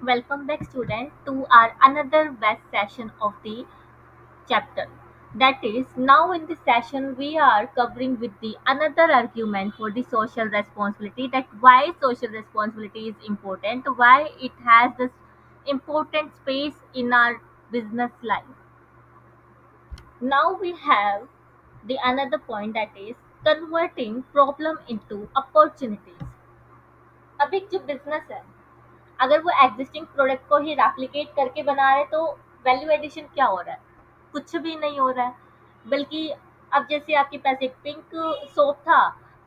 welcome back student to our another best session of the chapter. That is, now in this session we are covering with the another argument for the social responsibility, that why social responsibility is important, why it has this important space in our business life. Now we have the another point, that is converting problem into opportunities. अब एक जो business है, अगर वो existing product को ही replicate करके बना रहे तो वैल्यू एडिशन क्या हो रहा है? कुछ भी नहीं हो रहा है। बल्कि अब जैसे आपके पास एक पिंक सोप था,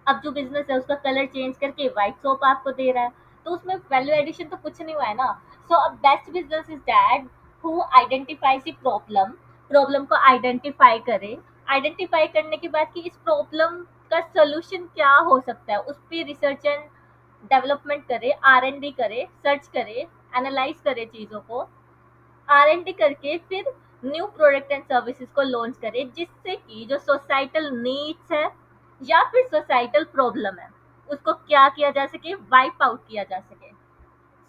अब जो बिजनेस है उसका कलर चेंज करके व्हाइट सोप आपको दे रहा है, तो उसमें वैल्यू एडिशन तो कुछ नहीं हुआ है ना। So a best business is that who identifies the problem, problem को आइडेंटिफाई करे, आइडेंटिफाई करने के बाद कि इस प्रॉब्लम का सोल्यूशन क्या हो सकता है, उस पर रिसर्च एंड डेवलपमेंट करे, R&D करे, सर्च करे, एनालाइज करे चीज़ों को, R&D करके फिर न्यू प्रोडक्ट एंड सर्विसेज को लॉन्च करे, जिससे कि जो सोसाइटल नीड्स है या फिर सोसाइटल प्रॉब्लम है उसको क्या किया जा सके, वाइप आउट किया जा सके।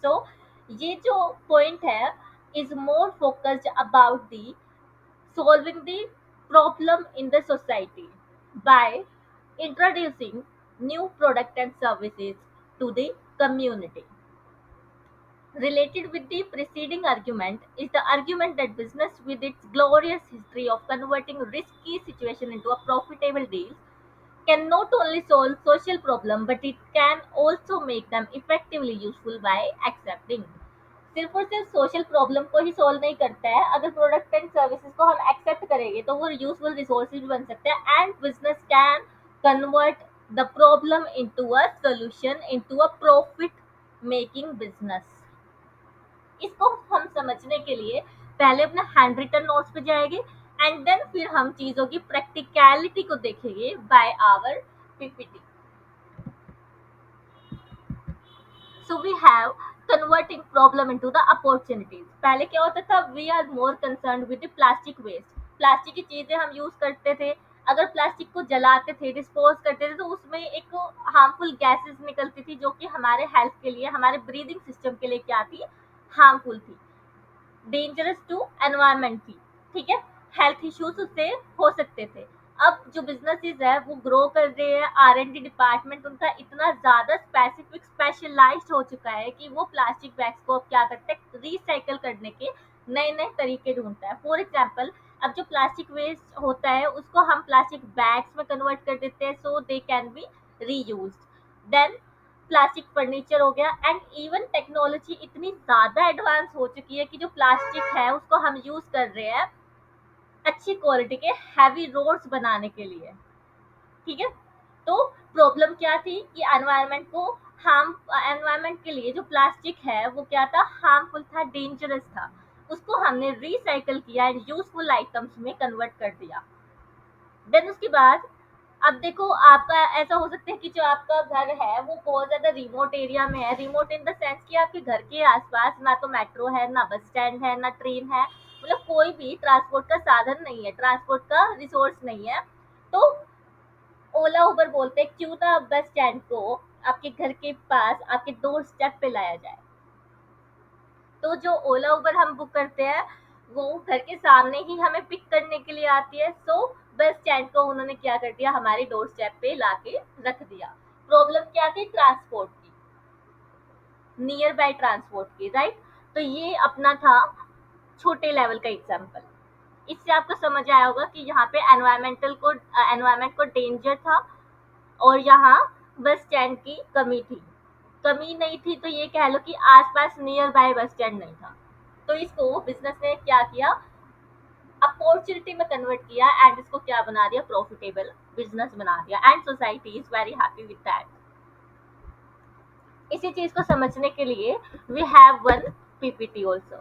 सो ये जो पॉइंट है is more focused about the solving the problem in the society by introducing new product and services to the community. Related with the preceding argument is the argument that business, with its glorious history of converting risky situation into a profitable deal, can not only solve social problem but it can also make them effectively useful by accepting. सिर्फ और सिर्फ social problem को ही solve नहीं करता है, अगर product and services को हम एक्सेप्ट करेंगे तो वो यूजफुल रिसोर्सेज भी बन सकते हैं and business can convert the problem into a solution, into a profit making business. इसको हम समझने के लिए पहले अपने हैंड रिटन नोट्स पे जाएंगे एंड देन फिर हम चीजों की प्रैक्टिकलिटी को देखेंगे by our PPT. So we have converting problem into the opportunities. पहले क्या होता था, we are more concerned with the plastic waste. Plastic की चीजें हम यूज करते थे, अगर प्लास्टिक को जलाते थे, डिस्पोज करते थे, तो उसमें एक हार्मफुल गैसेस निकलती थी जो कि हमारे हेल्थ के लिए, हमारे ब्रीदिंग सिस्टम के लिए क्या थी, हार्मफुल थी, डेंजरस टू एनवायरमेंट थी। ठीक है, हेल्थ इश्यूज उससे हो सकते थे। अब जो बिजनेसेस है वो ग्रो कर रहे हैं, R&D डिपार्टमेंट उनका इतना ज्यादा स्पेसिफिक स्पेशलाइज्ड हो चुका है कि वो प्लास्टिक बैग्स को अब क्या करते हैं, रिसाइकल करने के नए नए तरीके ढूंढता है। फॉर एग्जाम्पल, अब जो प्लास्टिक वेस्ट होता है उसको हम प्लास्टिक बैग्स में कन्वर्ट कर देते हैं so they can be reused. Then plastic furniture हो गया, एंड इवन टेक्नोलॉजी इतनी ज्यादा एडवांस हो चुकी है कि जो प्लास्टिक है उसको हम यूज कर रहे हैं अच्छी क्वालिटी के हैवी रोड्स बनाने के लिए। ठीक है, तो प्रॉब्लम क्या थी कि एनवायरनमेंट को हार्म, एनवायरनमेंट के लिए जो प्लास्टिक है वो क्या था, हार्मफुल था, डेंजरस था, उसको हमने रिसाइकल किया एंड यूजफुल आइटम्स में कन्वर्ट कर दिया। देन उसके बाद अब देखो, आपका ऐसा हो सकता है कि जो आपका घर है वो बहुत ज्यादा रिमोट एरिया में है, रिमोट इन द सेंस कि आपके घर के आसपास ना तो मेट्रो है, ना बस स्टैंड है, ना ट्रेन है, मतलब कोई भी ट्रांसपोर्ट का साधन नहीं है, ट्रांसपोर्ट का रिसोर्स नहीं है। तो ओला उबर बोलते हैं क्यों ना बस स्टैंड को आपके घर के पास, आपके डोर स्टेप पे लाया जाए। तो जो ओला उबर हम बुक करते हैं वो घर के सामने ही हमें पिक करने के लिए आती है। सो बस स्टैंड को उन्होंने क्या कर दिया, हमारे डोर स्टेप पे लाके रख दिया। प्रॉब्लम क्या थी, ट्रांसपोर्ट की, नियर बाय ट्रांसपोर्ट की, राइट। तो ये अपना था छोटे लेवल का एग्जाम्पल। इससे आपको समझ आया होगा कि यहाँ पे एनवायरमेंट को डेंजर था और यहाँ बस स्टैंड की कमी थी। कमी नहीं थी तो ये कह लो कि आसपास नियर बाय बस स्टैंड नहीं था, तो इसको बिजनेस ने क्या किया, अपॉर्चुनिटी में कन्वर्ट किया एंड इसको क्या बना दिया, प्रॉफिटेबल बिजनेस बना दिया, and society is very happy with that. इसी चीज को समझने के लिए we have one PPT also,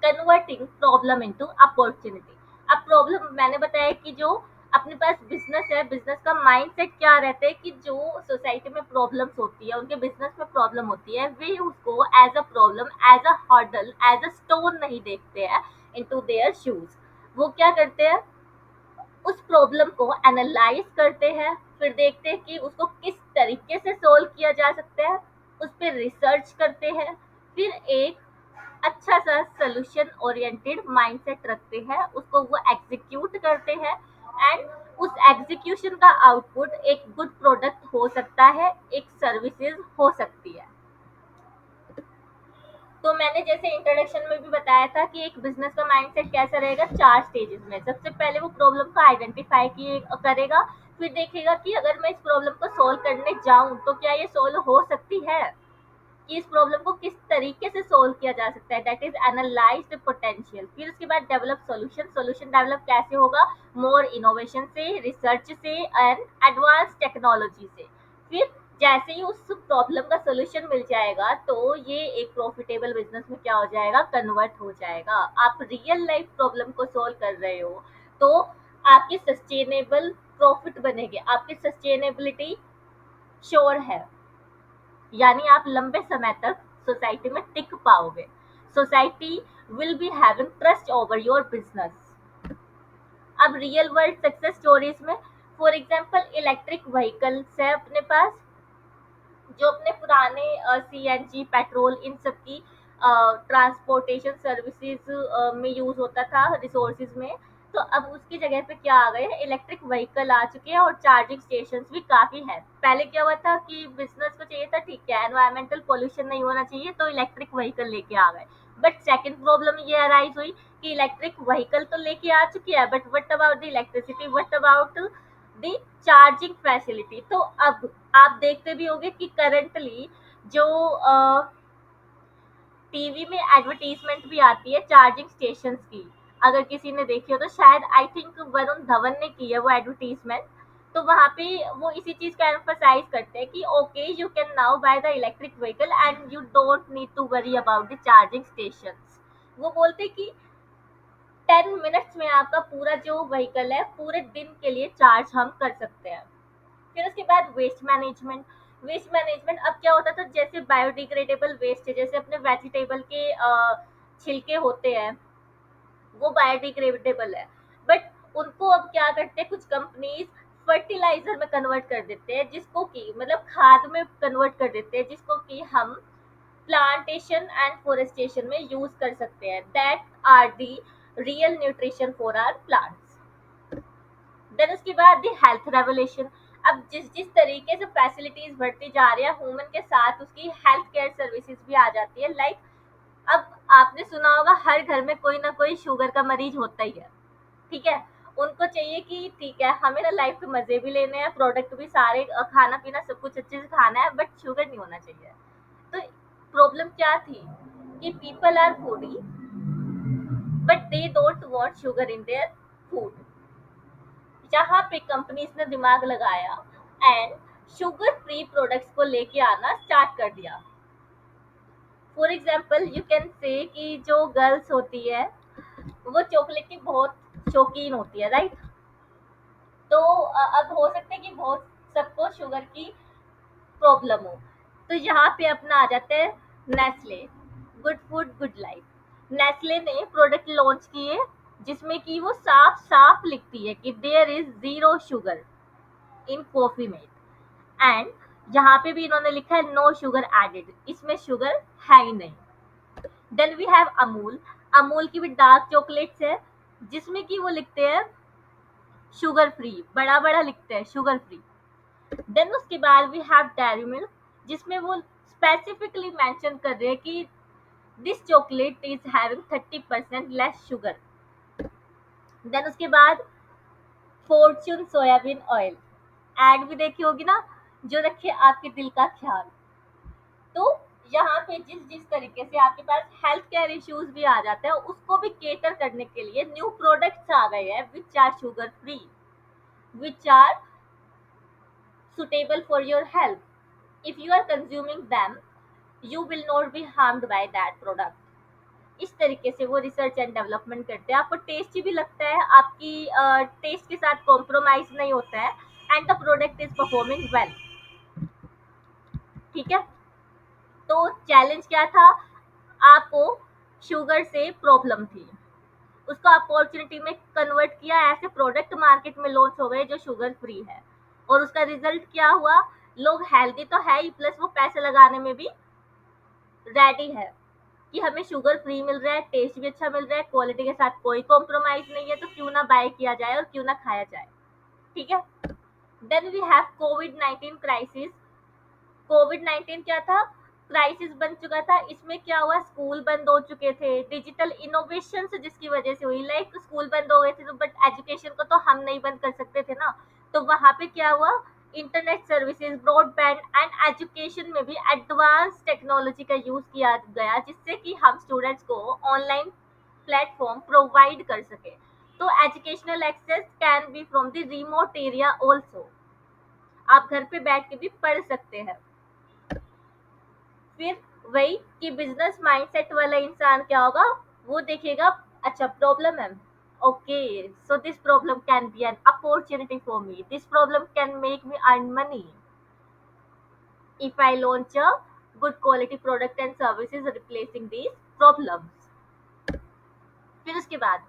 converting problem into opportunity. अब प्रॉब्लम मैंने बताया कि जो अपने पास बिजनेस है, बिजनेस का माइंडसेट क्या रहता है कि जो सोसाइटी में प्रॉब्लम्स होती है, उनके बिजनेस में प्रॉब्लम होती है, वे उसको as a problem, as a hurdle, as a stone नहीं देखते हैं इनटू देयर शूज। वो क्या करते हैं, उस प्रॉब्लम को एनालाइज करते हैं, फिर देखते हैं कि उसको किस तरीके से सोल्व किया जा सकता है, उस पर रिसर्च करते हैं, फिर एक अच्छा सा सोल्यूशन ओरिएंटेड माइंडसेट रखते हैं, उसको वो एग्जीक्यूट करते हैं, एंड उस एग्जीक्यूशन का आउटपुट एक गुड प्रोडक्ट हो सकता है, एक सर्विसेज हो सकती है। तो मैंने जैसे इंट्रोडक्शन में भी बताया था कि एक बिजनेस का माइंडसेट कैसा रहेगा, 4 स्टेजेस में। सबसे पहले वो प्रॉब्लम को आइडेंटिफाई किए करेगा, फिर देखेगा कि अगर मैं इस प्रॉब्लम को सॉल्व करने जाऊं तो क्या ये सॉल्व हो सकती है, कि इस प्रॉब्लम को किस तरीके से सोल्व किया जा सकता है, दैट इज एनालाइज्ड पोटेंशियल। फिर उसके बाद डेवलप सॉल्यूशन। सॉल्यूशन डेवलप कैसे होगा, मोर इनोवेशन से, रिसर्च से एंड एडवांस टेक्नोलॉजी से। फिर जैसे ही उस प्रॉब्लम का सॉल्यूशन मिल जाएगा तो ये एक प्रॉफिटेबल बिजनेस में क्या हो जाएगा, कन्वर्ट हो जाएगा। आप रियल लाइफ प्रॉब्लम को सोल्व कर रहे हो तो आपकी सस्टेनेबल प्रॉफिट बनेगी, आपकी सस्टेनेबिलिटी श्योर है, यानी आप लंबे समय तक सोसाइटी में टिक पाओगे। Society will be having trust over your business. अब रियल वर्ल्ड सक्सेस स्टोरीज में, फॉर एग्जांपल इलेक्ट्रिक व्हीकल्स है अपने पास, जो अपने पुराने सीएनजी पेट्रोल इन सब की ट्रांसपोर्टेशन सर्विसेज में यूज होता था, रिसोर्सेज में। तो अब उसकी जगह पे क्या आ गए हैं, इलेक्ट्रिक व्हीकल आ चुके हैं और चार्जिंग स्टेशन भी काफी है। पहले क्या हुआ था कि बिजनेस को चाहिए था ठीक है एनवायरमेंटल पोल्यूशन नहीं होना चाहिए तो इलेक्ट्रिक व्हीकल लेके आ गए, बट सेकंड प्रॉब्लम ये अराइज हुई कि इलेक्ट्रिक व्हीकल तो लेके आ चुकी है, but what about the electricity, what about the charging facility. तो अब आप देखते भी होंगे कि करंटली जो टीवी में एडवर्टीजमेंट भी आती है चार्जिंग स्टेशंस की, अगर किसी ने देखी हो तो शायद आई थिंक वरुण धवन ने की है वो एडवर्टीजमेंट। तो वहाँ पे वो इसी चीज का एम्फसाइज करते हैं कि okay you can now buy the electric vehicle and you don't need to worry about the charging stations. वो बोलते हैं कि 10 मिनट्स में आपका पूरा जो व्हीकल है पूरे दिन के लिए चार्ज हम कर सकते हैं। फिर उसके बाद वेस्ट मैनेजमेंट। वेस्ट मैनेजमेंट अब क्या होता था, जैसे बायोडिग्रेडेबल वेस्ट है, जैसे अपने वेजिटेबल के छिलके होते हैं वो बायोडिग्रेडेबल है, बट उनको अब क्या करते हैं कुछ कंपनीज, फर्टिलाइजर में कन्वर्ट कर देते हैं, जिसको कि मतलब खाद में कन्वर्ट कर देते हैं, जिसको कि हम प्लांटेशन एंड फोरेस्टेशन में यूज कर सकते हैं, that are the real nutrition for our plants. Then उसके बाद दी हेल्थ रेवोल्यूशन। अब जिस जिस तरीके से फैसिलिटीज बढ़ती जा रही है ह्यूमन के साथ उसकी हेल्थ केयर सर्विसेज भी आ जाती है, लाइक अब आपने सुना होगा हर घर में कोई ना कोई शुगर का मरीज होता ही है, ठीक है। उनको चाहिए कि ठीक है हमें ना लाइफ के मजे भी लेने हैं, प्रोडक्ट भी सारे खाना पीना सब कुछ अच्छे से खाना है, बट शुगर नहीं होना चाहिए। तो प्रॉब्लम क्या थी कि people are foodie but they don't want sugar in their food. जहाँ पे कंपनीज ने दिमाग लगाया एंड शुगर फ्री प्रोडक्ट्स को लेके आना स्टार्ट कर दिया। For example you can say कि जो गर्ल्स होती है वो चॉकलेट की बहुत शौकीन होती है, राइट। तो अब हो सकता है कि बहुत सबको शुगर की प्रॉब्लम हो, तो यहाँ पे अपना आ जाता है Nestle, good food good life. Nestle ने प्रोडक्ट लॉन्च किए जिसमें कि वो साफ साफ लिखती है कि there is zero sugar in coffee made, and यहाँ पे भी इन्होंने लिखा है नो शुगर एडेड, इसमें शुगर है ही नहीं। Then we have Amul. Amul की भी डार्क चॉकलेट्स है जिसमें कि वो लिखते हैं शुगर फ्री, बड़ा बड़ा लिखते हैं शुगर फ्री। देन उसके बाद वी हैव डेयरी मिल्क जिसमें वो स्पेसिफिकली मेंशन कर रहे हैं कि this chocolate is having 30% less sugar. Then उसके बाद फॉर्च्यून सोयाबीन ऑयल, एड भी देखी होगी ना, जो रखे आपके दिल का ख्याल। तो यहाँ पे जिस जिस तरीके से आपके पास हेल्थ केयर इश्यूज भी आ जाते हैं उसको भी केटर करने के लिए न्यू प्रोडक्ट्स आ गए हैं which are sugar free, which are suitable for your health. If you are consuming them, you will not be harmed by that product. इस तरीके से वो रिसर्च एंड डेवलपमेंट करते हैं, आपको टेस्टी भी लगता है, आपकी टेस्ट के साथ कॉम्प्रोमाइज नहीं होता है, and the product is performing well, ठीक है। तो चैलेंज क्या था, आपको शुगर से प्रॉब्लम थी, उसको अपॉर्चुनिटी में कन्वर्ट किया, ऐसे प्रोडक्ट मार्केट में लॉन्च हो गए जो शुगर फ्री है, और उसका रिजल्ट क्या हुआ, लोग हेल्दी तो है ही प्लस वो पैसे लगाने में भी रेडी है। कि हमें शुगर फ्री मिल रहा है, टेस्ट भी अच्छा मिल रहा है, क्वालिटी के साथ कोई कॉम्प्रोमाइज नहीं है, तो क्यों ना बाय किया जाए और क्यों ना खाया जाए। ठीक है। देन वी हैव कोविड-19 क्राइसिस। कोविड-19 क्या था? क्राइसिस बन चुका था। इसमें क्या हुआ? स्कूल बंद हो चुके थे, डिजिटल इनोवेशन जिसकी वजह से हुई, लाइक स्कूल बंद हो गए थे, तो बट एजुकेशन को तो हम नहीं बंद कर सकते थे ना। तो वहां पे क्या हुआ? Internet services, broadband and education में भी एडवांस टेक्नोलॉजी का यूज किया गया, जिससे कि हम स्टूडेंट्स को ऑनलाइन प्लेटफॉर्म प्रोवाइड कर सके। तो educational access can be from the remote area also. आप घर पे बैठ के भी पढ़ सकते हैं। फिर वही कि बिजनेस माइंडसेट वाला इंसान क्या होगा? वो देखेगा, अच्छा प्रॉब्लम है, okay, so this problem can be an opportunity for me, this problem can make me earn money if I launch a good quality product and services replacing these problems. फिर उसके बाद,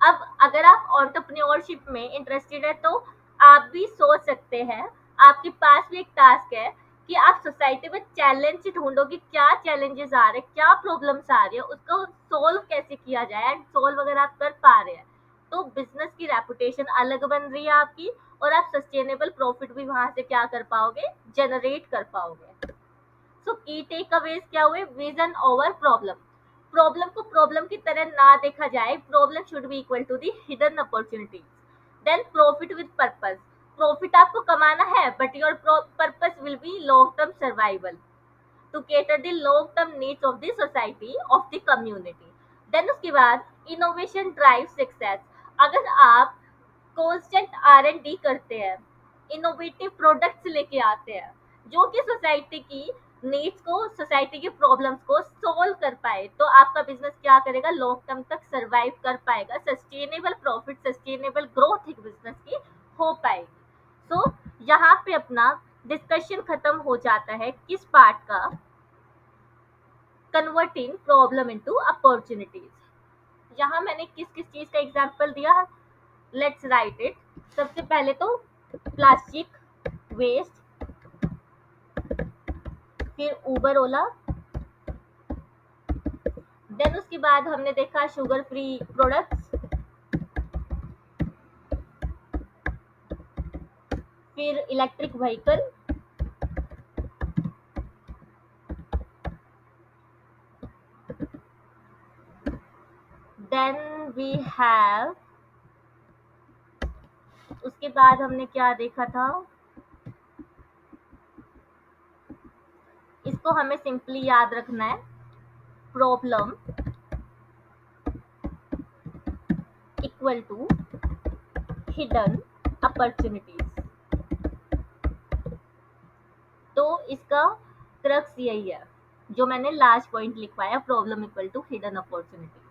अब अगर आप एंटरप्रेन्योरशिप में interested है तो आप भी सोच सकते हैं, आपके पास भी एक टास्क है कि आप सोसाइटी में चैलेंज ढूंढो कि क्या चैलेंजेस आ रहे हैं, क्या प्रॉब्लम्स आ रही है, उसको सोल्व कैसे किया जाए, एंड सोल्व अगर आप कर पा रहे हैं तो बिजनेस की रेपुटेशन अलग बन रही है आपकी, और आप सस्टेनेबल प्रॉफिट भी वहां से क्या कर पाओगे? जनरेट कर पाओगे। सो की टेक अवेज क्या हुए? Vision over problem. प्रॉब्लम को प्रॉब्लम की तरह ना देखा जाए, problem should be equal to the hidden opportunities. Then profit with purpose. Profit आपको कमाना है, but your purpose will be long term survival to cater the long term needs of the society, of the community. Then उसके बाद innovation drive success. अगर आप constant R&D करते हैं, innovative products लेके आते हैं जो कि सोसाइटी की नीड्स को, सोसाइटी की प्रॉब्लम्स को सोल्व कर पाए, तो आपका बिजनेस क्या करेगा? लॉन्ग टर्म तक सरवाइव कर पाएगा, सस्टेनेबल प्रॉफिट, सस्टेनेबल ग्रोथ एक बिजनेस की हो पाएगी। सो यहाँ पे अपना डिस्कशन खत्म हो जाता है किस पार्ट का? Converting problem into opportunities. यहाँ मैंने किस किस चीज का एग्जांपल दिया? Let's write it. सबसे पहले तो प्लास्टिक वेस्ट, फिर उबर ओला, देन उसके बाद हमने देखा शुगर फ्री प्रोडक्ट्स, फिर electric vehicle, then we have, उसके बाद हमने क्या देखा था? इसको हमें सिंपली याद रखना है, problem equal to hidden opportunities. तो इसका क्रक्स यही है जो मैंने लास्ट पॉइंट लिखवाया, problem equal to hidden opportunities.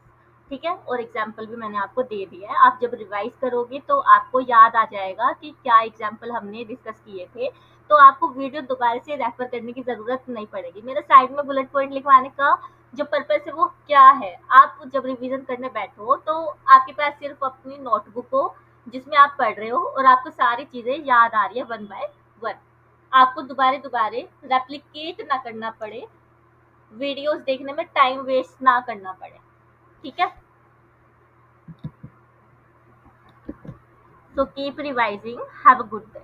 ठीक है, और एग्जाम्पल भी मैंने आपको दे दिया है। आप जब रिवाइज करोगे तो आपको याद आ जाएगा कि क्या एग्जाम्पल हमने डिस्कस किए थे, तो आपको वीडियो दोबारा से रेफर करने की जरूरत नहीं पड़ेगी। मेरे साइड में बुलेट पॉइंट लिखवाने का जो पर्पस है वो क्या है? आप जब रिवीजन करने बैठो तो आपके पास सिर्फ अपनी नोटबुक हो जिसमें आप पढ़ रहे हो, और आपको सारी चीजें याद आ रही है वन बाय वन। आपको दोबारे दोबारे रेप्लिकेट ना करना पड़े, वीडियोस देखने में टाइम वेस्ट ना करना पड़े। ठीक है, so keep revising, have a good day।